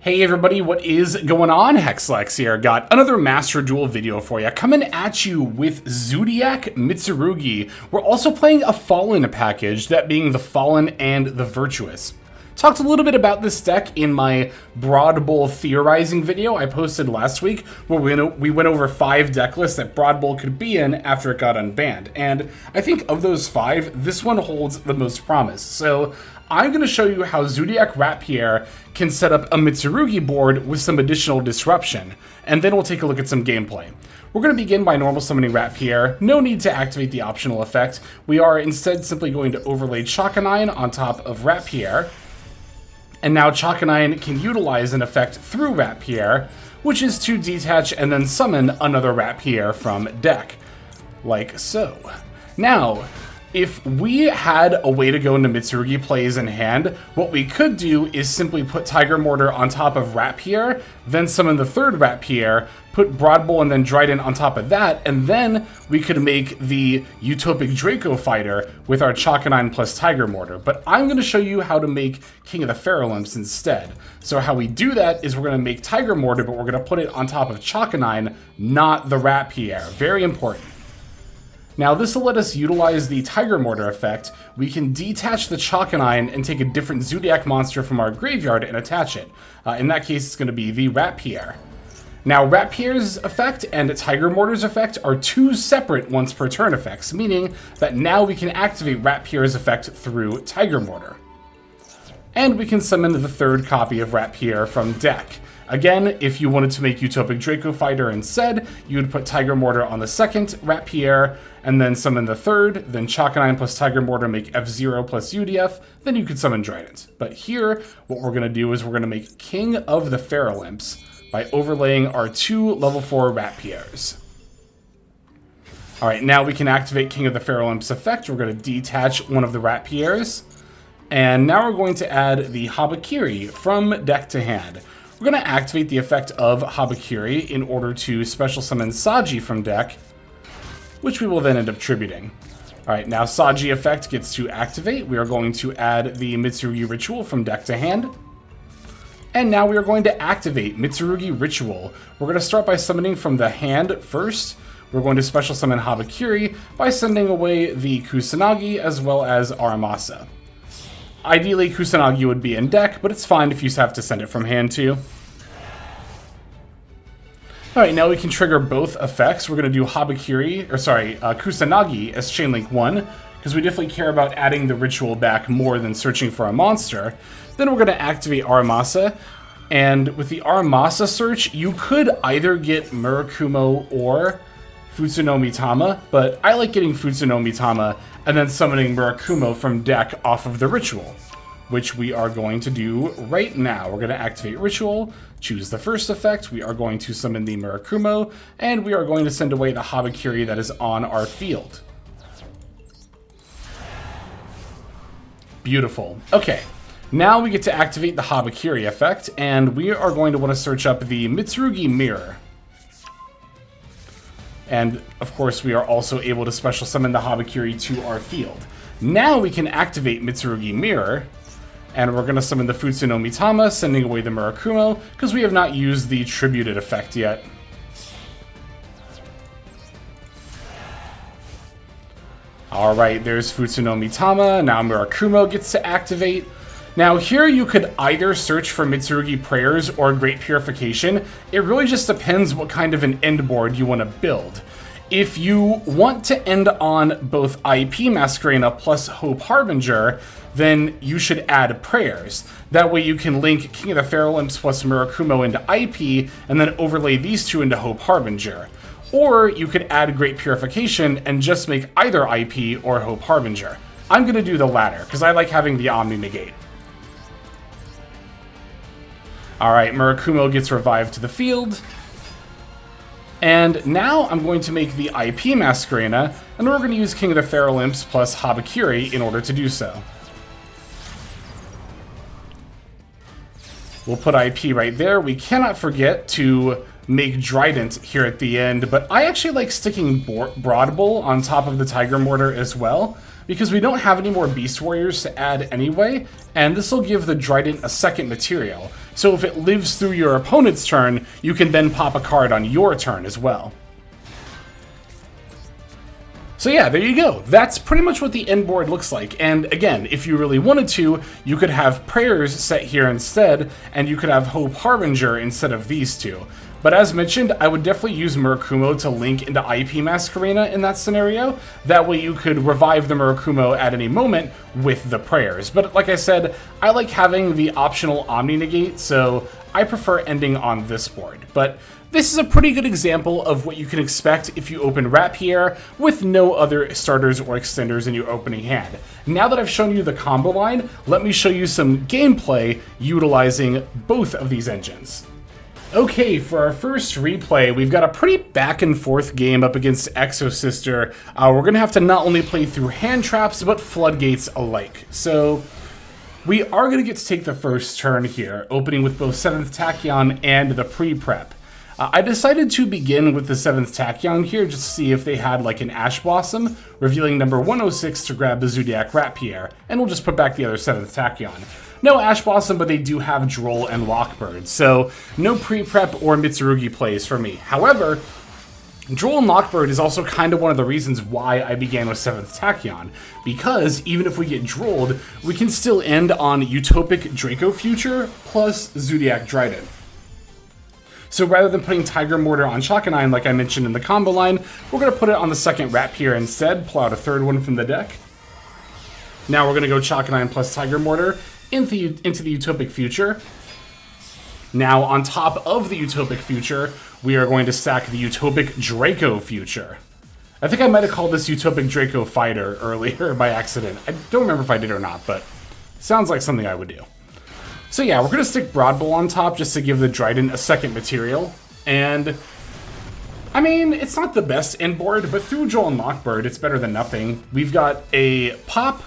Hey everybody, what is going on? Hexlex here. Got another Master Duel video for you. Coming at you with Zoodiac, Mitsurugi. We're also playing a Fallen package, that being the Fallen and the Virtuous. Talked a little bit about this deck in my Broad Bowl theorizing video I posted last week, where we went over 5 deck lists that Broad Bowl could be in after it got unbanned. And I think of those 5, this one holds the most promise. So I'm going to show you how Zoodiac Rapier can set up a Mitsurugi board with some additional disruption, and then we'll take a look at some gameplay. We're going to begin by normal summoning Rapier. No need to activate the optional effect. We are instead simply going to overlay Chakanine on top of Rapier. And now Chakanine can utilize an effect through Rapier, which is to detach and then summon another Rapier from deck, like so. Now, if we had a way to go into Mitsurugi plays in hand, what we could do is simply put Tiger Mortar on top of Rapier, then summon the third Rapier, put Broad Bowl and then Dryden on top of that, and then we could make the Utopic Draco fighter with our Chakanine plus Tiger Mortar. But I'm going to show you how to make King of the Pharolymphs instead. So how we do that is we're going to make Tiger Mortar, but we're going to put it on top of Chakanine, not the Rapier. Very important. Now this will let us utilize the Tiger Mortar effect. We can detach the Chakanine and take a different Zoodiac monster from our graveyard and attach it. In that case, it's going to be the Rapier. Now Rapier's effect and Tiger Mortar's effect are 2 separate once per turn effects, meaning that now we can activate Rapier's effect through Tiger Mortar. And we can summon the third copy of Rapier from deck. Again, if you wanted to make Utopic Draco Fighter instead, you would put Tiger Mortar on the second Rapier, and then summon the third, then Chakanine plus Tiger Mortar make F0 plus UDF, then you could summon Dryden. But here, what we're going to do is we're going to make King of the Pharolymphs by overlaying our 2 level 4 Rapiers. Alright, now we can activate King of the Pharolymphs effect. We're going to detach one of the Rapiers, and now we're going to add the Habakiri from deck to hand. We're going to activate the effect of Habakiri in order to special summon Saji from deck, which we will then end up tributing. Alright, now Saji effect gets to activate. We are going to add the Mitsurugi Ritual from deck to hand. And now we are going to activate Mitsurugi Ritual. We're going to start by summoning from the hand first. We're going to special summon Habakiri by sending away the Kusanagi as well as Aramasa. Ideally, Kusanagi would be in deck, but it's fine if you have to send it from hand too. Alright, now we can trigger both effects. We're going to do Kusanagi as Chainlink 1, because we definitely care about adding the ritual back more than searching for a monster. Then we're going to activate Aramasa, and with the Aramasa search, you could either get Murakumo or Futsuno Mitama, but I like getting Futsuno Mitama and then summoning Murakumo from deck off of the ritual, which we are going to do right now. We're going to activate Ritual, choose the first effect, we are going to summon the Murakumo, and we are going to send away the Habakiri that is on our field. Beautiful. Okay, now we get to activate the Habakiri effect, and we are going to want to search up the Mitsurugi Mirror. And, of course, we are also able to special summon the Habakiri to our field. Now we can activate Mitsurugi Mirror, and we're going to summon the Futsuno Mitama, sending away the Murakumo, because we have not used the Tributed effect yet. Alright, there's Futsuno Mitama. Now Murakumo gets to activate. Now here you could either search for Mitsurugi Prayers or Great Purification. It really just depends what kind of an end board you want to build. If you want to end on both IP Masquerena plus Hope Harbinger, then you should add Prayers. That way you can link King of the Pharolymphs plus Murakumo into IP, and then overlay these 2 into Hope Harbinger. Or you could add Great Purification and just make either IP or Hope Harbinger. I'm going to do the latter, because I like having the Omni Negate. Alright, Murakumo gets revived to the field. And now I'm going to make the IP Masquerena, and we're going to use King of the Pharolymphs plus Habakiri in order to do so. We'll put IP right there. We cannot forget to make Dryden here at the end, but I actually like sticking Broad Bowl on top of the Tiger Mortar as well, because we don't have any more Beast Warriors to add anyway, and this will give the Trident a second material. So if it lives through your opponent's turn, you can then pop a card on your turn as well. So yeah, there you go. That's pretty much what the end board looks like. And again, if you really wanted to, you could have Prayers set here instead, and you could have Hope Harbinger instead of these two. But as mentioned, I would definitely use Murakumo to link into IP Masquerena in that scenario. That way you could revive the Murakumo at any moment with the Prayers. But like I said, I like having the optional Omni Negate, so I prefer ending on this board. But this is a pretty good example of what you can expect if you open Rapier with no other starters or extenders in your opening hand. Now that I've shown you the combo line, let me show you some gameplay utilizing both of these engines. Okay, for our first replay, we've got a pretty back and forth game up against Exosister. We're going to have to not only play through hand traps, but floodgates alike. So we are going to get to take the first turn here, opening with both 7th Tachyon and the pre-prep. I decided to begin with the 7th Tachyon here just to see if they had like an Ash Blossom, revealing number 106 to grab the Zoodiac Rapier, and we'll just put back the other 7th Tachyon. No Ash Blossom, but they do have Droll and Lockbird, so no pre-prep or Mitsurugi plays for me. However, Droll and Lockbird is also kind of one of the reasons why I began with 7th Tachyon, because even if we get Drolled, we can still end on Utopic Draco Future plus Zoodiac Trident. So rather than putting Tiger Mortar on Chakanine like I mentioned in the combo line, we're going to put it on the second Rapier instead, pull out a third one from the deck. Now we're going to go Chakanine plus Tiger Mortar into the Utopic Future. Now on top of the Utopic Future, we are going to stack the Utopic Draco Future. I think I might have called this Utopic Draco Fighter earlier by accident. I don't remember if I did or not, but sounds like something I would do. So yeah, we're going to stick Broadbull on top just to give the Trident a second material. And, I mean, it's not the best end board, but through Droll and Lockbird, it's better than nothing. We've got a Pop,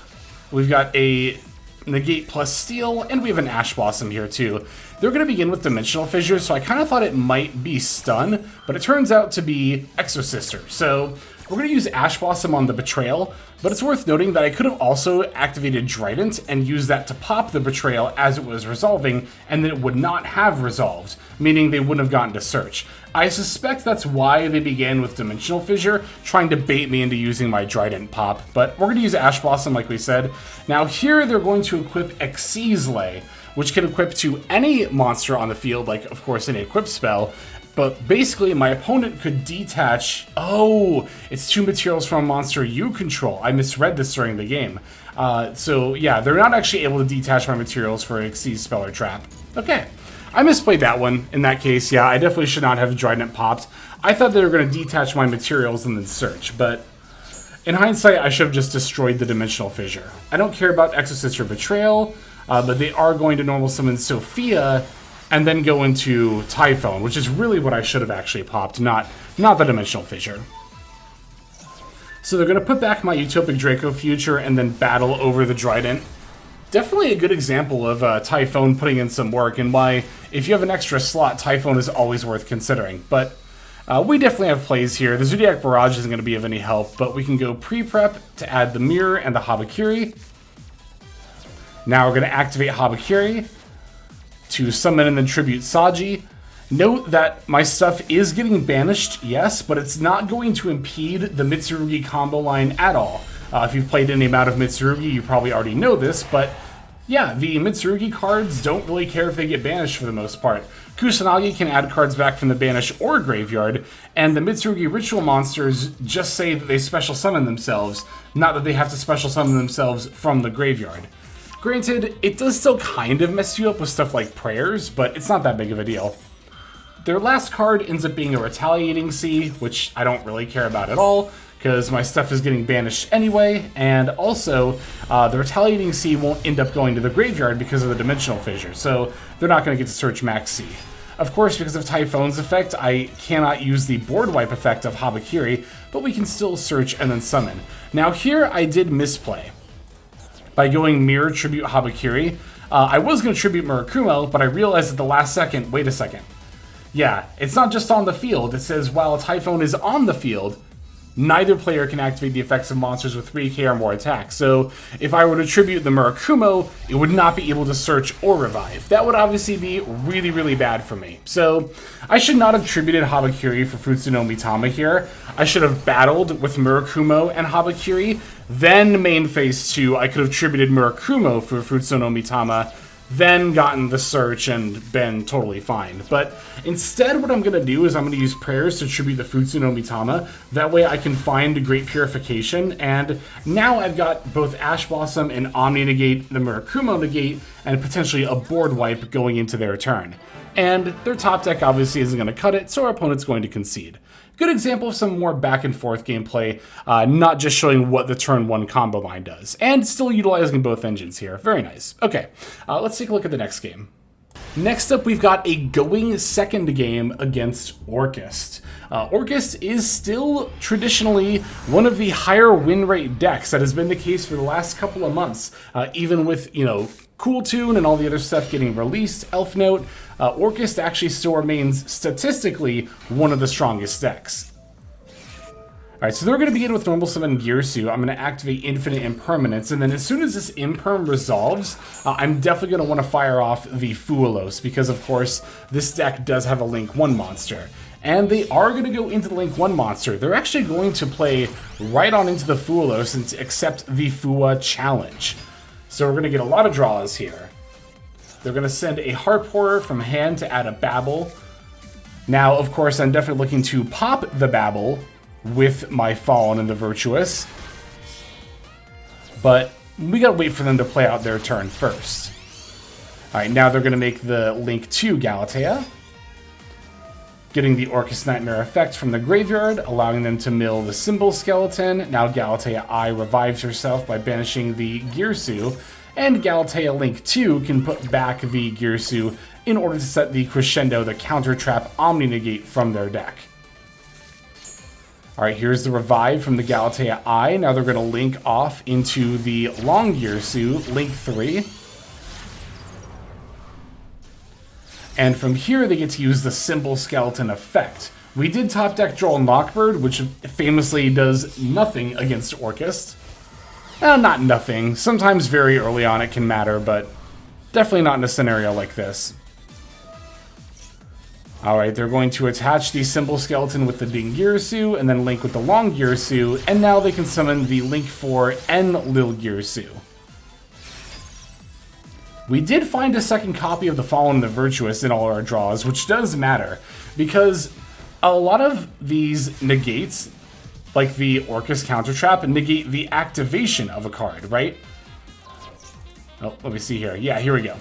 we've got a Negate plus Steal, and we have an Ash Blossom here too. They're going to begin with Dimensional Fissure, so I kind of thought it might be Stun, but it turns out to be Exosister. So we're going to use Ash Blossom on the Betrayal, but it's worth noting that I could have also activated Trident and used that to pop the Betrayal as it was resolving, and then it would not have resolved, meaning they wouldn't have gotten to search. I suspect that's why they began with Dimensional Fissure, trying to bait me into using my Trident pop, but we're going to use Ash Blossom like we said. Now here they're going to equip Exosister, which can equip to any monster on the field, like of course any equip spell, but basically my opponent could detach, oh, it's 2 materials from a monster you control. I misread this during the game. So yeah, they're not actually able to detach my materials for Exceed Spell or Trap. Okay, I misplayed that one. In that case, yeah, I definitely should not have Trident popped. I thought they were going to detach my materials and then search, but in hindsight, I should have just destroyed the Dimensional Fissure. I don't care about Exosister Betrayal, but they are going to normal summon Sophia and then go into Typhone, which is really what I should have actually popped, not the Dimensional Fissure. So they're going to put back my Utopic Draco Future and then battle over the Trident. Definitely a good example of Typhone putting in some work, and why, if you have an extra slot, Typhone is always worth considering. But we definitely have plays here. The Zoodiac Barrage isn't going to be of any help, but we can go pre-prep to add the Mirror and the Habakiri. Now we're going to activate Habakiri to summon and then tribute Saji. Note that my stuff is getting banished, yes, but it's not going to impede the Mitsurugi combo line at all. If you've played any amount of Mitsurugi, you probably already know this, but yeah, the Mitsurugi cards don't really care if they get banished for the most part. Kusanagi can add cards back from the banish or graveyard, and the Mitsurugi ritual monsters just say that they special summon themselves, not that they have to special summon themselves from the graveyard. Granted, it does still kind of mess you up with stuff like prayers, but it's not that big of a deal. Their last card ends up being a Retaliating Sea, which I don't really care about at all, because my stuff is getting banished anyway, and also the Retaliating Sea won't end up going to the graveyard because of the Dimensional Fissure, so they're not going to get to search Max Sea. Of course, because of Typhoon's effect, I cannot use the board wipe effect of Habakiri, but we can still search and then summon. Now here I did misplay by going Mirror Tribute Habakiri. I was going to Tribute Murakumo, but I realized at the last second, wait a second. Yeah, it's not just on the field. It says while Typhoon is on the field, neither player can activate the effects of monsters with 3k or more attack. So if I were to tribute the Murakumo, it would not be able to search or revive. That would obviously be really, really bad for me. So I should not have tributed Habakiri for Futsu no Mitama here. I should have battled with Murakumo and Habakiri. Then main phase 2, I could have tributed Murakumo for Futsu no Mitama, then gotten the search and been totally fine. But instead, what I'm going to do is I'm going to use prayers to tribute the Futsu no Mitama. That way I can find Great Purification, and now I've got both Ash Blossom and Omni negate, the Murakumo negate, and potentially a board wipe going into their turn. And their top deck obviously isn't going to cut it, so our opponent's going to concede. Good example of some more back and forth gameplay, not just showing what the turn 1 combo line does, and still utilizing both engines here. Very nice. Okay, let's take a look at the next game. Next up, we've got a going second game against Orcust. Orcust is still traditionally one of the higher win rate decks. That has been the case for the last couple of months, even with, Cool Tune and all the other stuff getting released, Elf Note, Orcust actually still remains statistically one of the strongest decks. Alright, so they're going to begin with normal summon Girsu. I'm going to activate Infinite Impermanence, and then as soon as this Imperm resolves, I'm definitely going to want to fire off the Fuelos, because of course, this deck does have a Link 1 monster. And they are going to go into the Link 1 monster. They're actually going to play right on into the Fuelos and accept the Fua challenge. So we're going to get a lot of draws here. They're going to send a Heart Pourer from hand to add a Babble. Now, of course, I'm definitely looking to pop the Babble with my Fallen and the Virtuous. But we got to wait for them to play out their turn first. Alright, now they're going to make the Link 2 Galatea. Getting the Orcust Nightmare effect from the graveyard, allowing them to mill the Symbol Skeleton. Now Galatea I revives herself by banishing the Girsu, and Galatea Link 2 can put back the Girsu in order to set the Crescendo, the Counter Trap Omni Negate from their deck. Alright, here's the revive from the Galatea I. Now they're going to link off into the Long Girsu, Link 3. And from here, they get to use the Symbol Skeleton effect. We did top deck Droll Knockbird, which famously does nothing against Orcust. Not nothing. Sometimes very early on it can matter, but definitely not in a scenario like this. Alright, they're going to attach the Symbol Skeleton with the Ding Girsu, and then link with the Long Girsu, and now they can summon the Link 4 and Lil Girsu. We did find a second copy of the Fallen and the Virtuous in all our draws, which does matter, because a lot of these negates, like the Orcust Counter Trap, negate the activation of a card, right? Oh, let me see here. Yeah, here we go.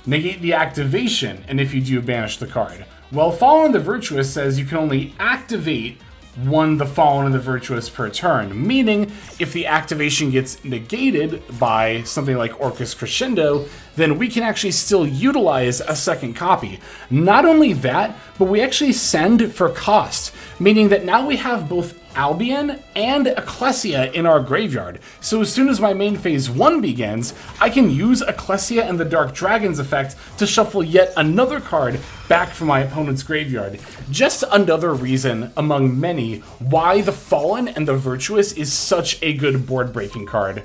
Negate the activation, and if you do, banish the card. Well, Fallen and the Virtuous says you can only activate the Fallen and the Virtuous per turn, meaning if the activation gets negated by something like Orcust Crescendo, then we can actually still utilize a second copy. Not only that, but we actually send for cost, meaning that now we have both Albion and Ecclesia in our graveyard. So as soon as my main phase 1 begins, I can use Ecclesia and the Dark Dragon's effect to shuffle yet another card back from my opponent's graveyard. Just another reason among many why the Fallen and the Virtuous is such a good board breaking card.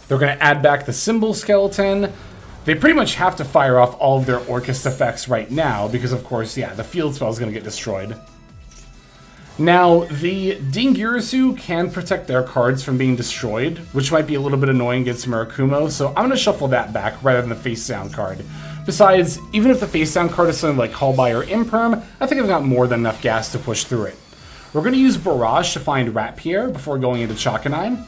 They're going to add back the Symbol Skeleton. They pretty much have to fire off all of their Orcust effects right now because, of course, yeah, the field spell is going to get destroyed. Now, the Dingirasu can protect their cards from being destroyed, which might be a little bit annoying against Murakumo, so I'm going to shuffle that back rather than the face down card. Besides, even if the face down card is something like Call By or Imperm, I think I've got more than enough gas to push through it. We're going to use Barrage to find Rat Pierre before going into Chakanine.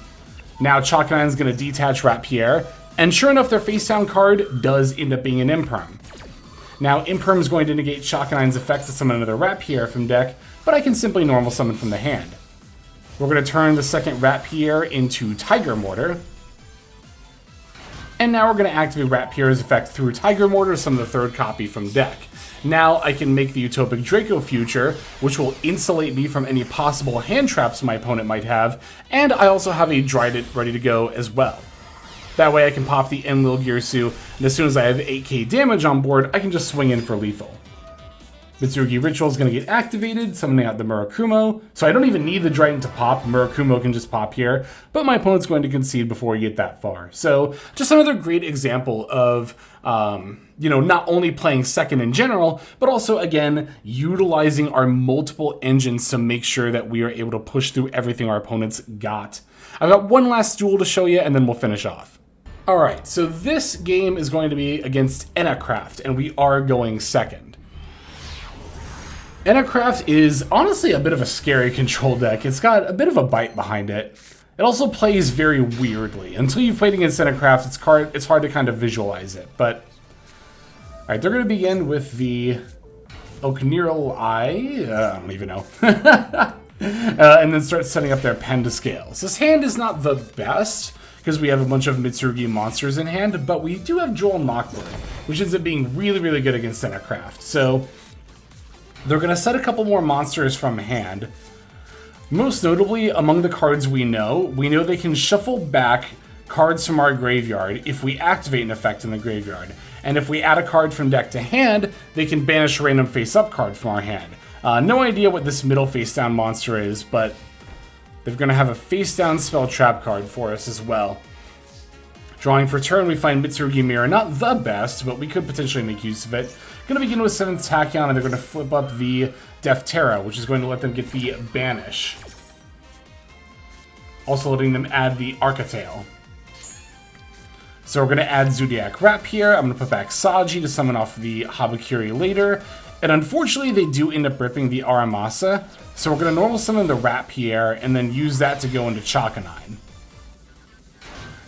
Now, Chakanine is going to detach Rat Pierre, and sure enough, their face down card does end up being an Imperm. Now, Imperm is going to negate Chakanine's effect to summon another Rat Pierre from deck, but I can simply normal summon from the hand. We're going to turn the second Rat Pierre into Tiger Mortar. And now we're going to activate Rat Pierre's effect through Tiger Mortar to summon the third copy from deck. Now I can make the Utopic Draco Future, which will insulate me from any possible hand traps my opponent might have, and I also have a Dryden ready to go as well. That way I can pop the Enlil Girsu, and as soon as I have 8k damage on board, I can just swing in for lethal. Mitsurugi Ritual is going to get activated, summoning out the Murakumo. So I don't even need the Trident to pop. Murakumo can just pop here, but my opponent's going to concede before we get that far. So just another great example of, you know, not only playing second in general, but also, again, utilizing our multiple engines to make sure that we are able to push through everything our opponents got. I've got one last duel to show you, and then we'll finish off. All right, so this game is going to be against Enneacraft, and we are going second. Enneacraft is honestly a bit of a scary control deck. It's got a bit of a bite behind it. It also plays very weirdly. Until you've played against Enneacraft, it's hard to kind of visualize it. But, all right, they're going to begin with the Okniral Eye. I don't even know. And then start setting up their Pentascales. This hand is not the best, because we have a bunch of Mitsurugi monsters in hand, but we do have Droll Knockbird, which ends up being really, really good against Enneacraft. So they're going to set a couple more monsters from hand. Most notably, among the cards we know they can shuffle back cards from our graveyard if we activate an effect in the graveyard. And if we add a card from deck to hand, they can banish a random face-up card from our hand. No idea what this middle face-down monster is, but they're going to have a face-down spell trap card for us as well. Drawing for turn, we find Mitsurugi Mirror, not the best, but we could potentially make use of it. Going to begin with 7th Tachyon, and they're going to flip up the Defterra, which is going to let them get the Banish. Also letting them add the Arcatail. So we're going to add Zoodiac Wrap here. I'm going to put back Saji to summon off the Habakiri later. And unfortunately, they do end up ripping the Aramasa. So we're going to normal summon the Wrap here, and then use that to go into Chakanine.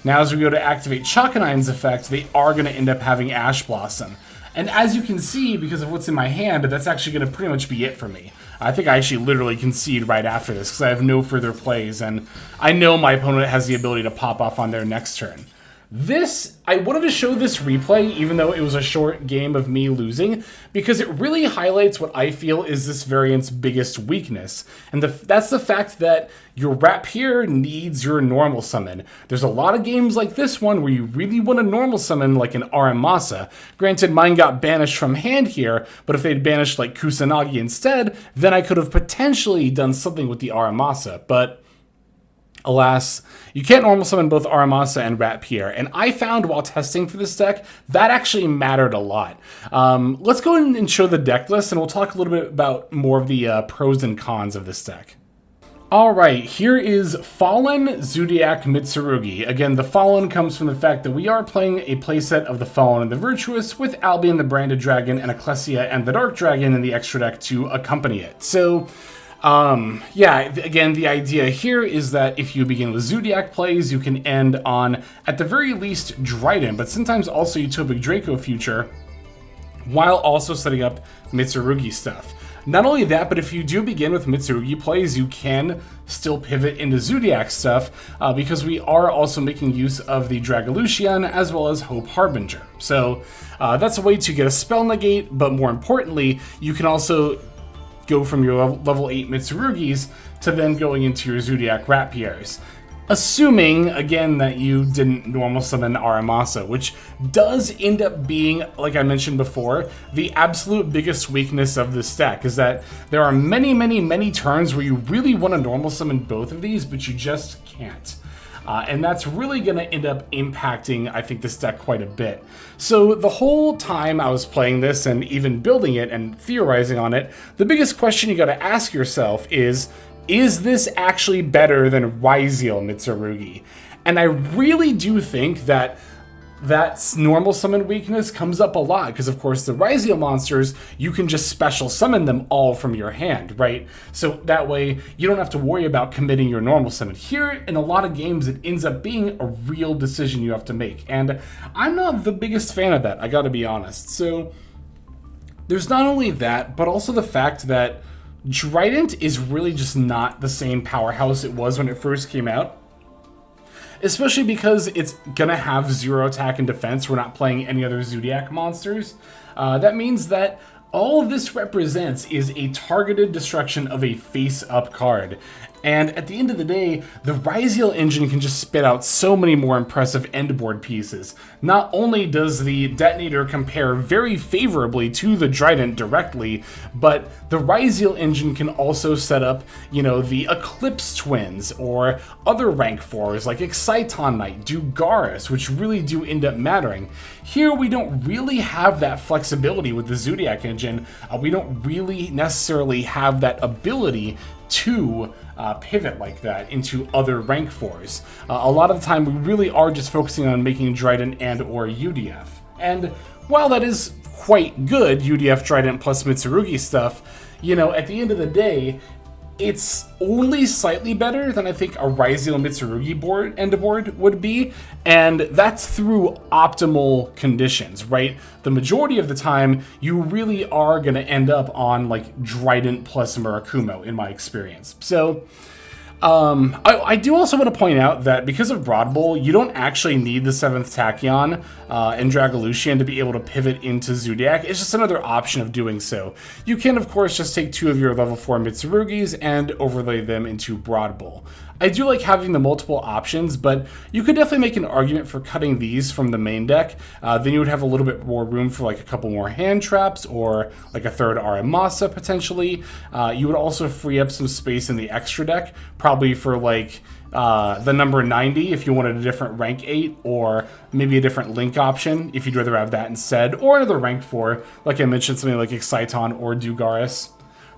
Now as we go to activate Chakanine's effect, they are going to end up having Ash Blossom. And as you can see, because of what's in my hand, that's actually going to pretty much be it for me. I think I actually literally concede right after this, because I have no further plays, and I know my opponent has the ability to pop off on their next turn. I wanted to show this replay, even though it was a short game of me losing, because it really highlights what I feel is this variant's biggest weakness. And that's the fact that your Wrap here needs your normal summon. There's a lot of games like this one where you really want to normal summon like an Aramasa. Granted, mine got banished from hand here, but if they'd banished like Kusanagi instead, then I could have potentially done something with the Aramasa. But alas, you can't normal summon both Aramasa and Wrap here, and I found while testing for this deck, that actually mattered a lot. Let's go ahead and show the deck list, and we'll talk a little bit about more of the pros and cons of this deck. Alright, here is Fallen Zoodiac Mitsurugi. Again, the Fallen comes from the fact that we are playing a playset of the Fallen and the Virtuous with Albion the Branded Dragon and Ecclesia and the Dark Dragon in the extra deck to accompany it. So, yeah, again, the idea here is that if you begin with Zoodiac plays, you can end on, at the very least, Dryden, but sometimes also Utopic Draco Future, while also setting up Mitsurugi stuff. Not only that, but if you do begin with Mitsurugi plays, you can still pivot into Zoodiac stuff, because we are also making use of the Dragalucian as well as Hope Harbinger. So that's a way to get a spell negate, but more importantly, you can also go from your level 8 Mitsurugis to then going into your Zoodiac Rapiers. Assuming, again, that you didn't normal summon Aramasa, which does end up being, like I mentioned before, the absolute biggest weakness of this deck, is that there are many, many, many turns where you really want to normal summon both of these, but you just can't. And that's really going to end up impacting, I think, this deck quite a bit. So the whole time I was playing this and even building it and theorizing on it, the biggest question you got to ask yourself is this actually better than Ryziel Mitsurugi? And I really do think that normal summon weakness comes up a lot, because of course the Ryziel monsters, you can just special summon them all from your hand, right? So that way you don't have to worry about committing your normal summon. Here, in a lot of games, it ends up being a real decision you have to make, and I'm not the biggest fan of that, I gotta be honest. So there's not only that, but also the fact that Trident is really just not the same powerhouse it was when it first came out. Especially because it's gonna have 0 attack and defense. We're not playing any other Zoodiac monsters. That means that all this represents is a targeted destruction of a face-up card. And at the end of the day, the Ryziel engine can just spit out so many more impressive endboard pieces. Not only does the detonator compare very favorably to the Trident directly, but the Ryziel engine can also set up, you know, the Eclipse Twins or other rank 4s like Exciton Knight, Dugaris, which really do end up mattering. Here we don't really have that flexibility with the Zoodiac engine. We don't really necessarily have that ability to pivot like that into other rank 4s. A lot of the time we really are just focusing on making Trident and or UDF. And while that is quite good, UDF, Trident plus Mitsurugi stuff, you know, at the end of the day, it's only slightly better than I think a Ryziel Mitsurugi end board would be, and that's through optimal conditions, right? The majority of the time, you really are going to end up on like Trident plus Murakumo in my experience. So I do also want to point out that because of Broad Bowl, you don't actually need the 7th Tachyon and Dragalucian to be able to pivot into Zoodiac. It's just another option of doing so. You can, of course, just take 2 of your level 4 Mitsurugis and overlay them into Broad Bowl. I do like having the multiple options, but you could definitely make an argument for cutting these from the main deck. Then you would have a little bit more room for like a couple more hand traps or like a 3rd Aramasa potentially. You would also free up some space in the extra deck, probably for like the number 90 if you wanted a different rank 8, or maybe a different link option if you'd rather have that instead, or another rank 4, like I mentioned, something like Exciton or Dugaris.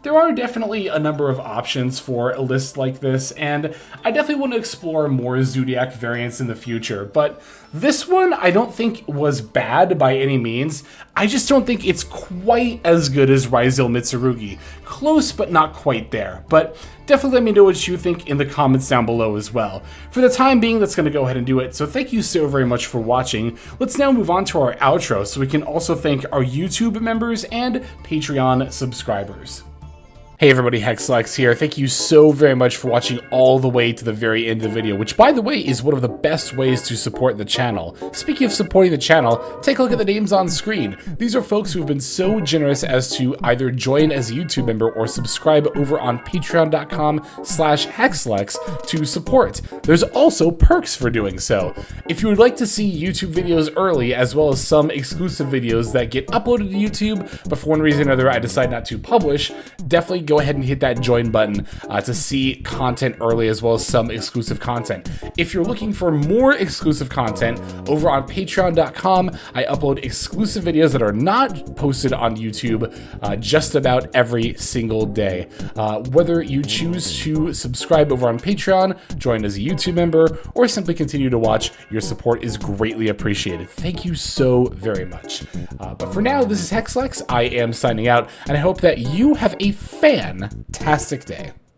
There are definitely a number of options for a list like this, and I definitely want to explore more Zoodiac variants in the future, but this one I don't think was bad by any means. I just don't think it's quite as good as Ryziel Mitsurugi. Close, but not quite there. But definitely let me know what you think in the comments down below as well. For the time being, that's going to go ahead and do it, so thank you so very much for watching. Let's now move on to our outro, so we can also thank our YouTube members and Patreon subscribers. Hey everybody, Hexlex here. Thank you so very much for watching all the way to the very end of the video, which by the way is one of the best ways to support the channel. Speaking of supporting the channel, take a look at the names on screen. These are folks who have been so generous as to either join as a YouTube member or subscribe over on patreon.com/Hexlex to support. There's also perks for doing so. If you would like to see YouTube videos early, as well as some exclusive videos that get uploaded to YouTube, but for one reason or another I decide not to publish, definitely go ahead and hit that join button to see content early, as well as some exclusive content. If you're looking for more exclusive content, over on patreon.com, I upload exclusive videos that are not posted on YouTube just about every single day. Whether you choose to subscribe over on Patreon, join as a YouTube member, or simply continue to watch, your support is greatly appreciated. Thank you so very much. But for now, this is Hexlex. I am signing out, and I hope that you have a fantastic day.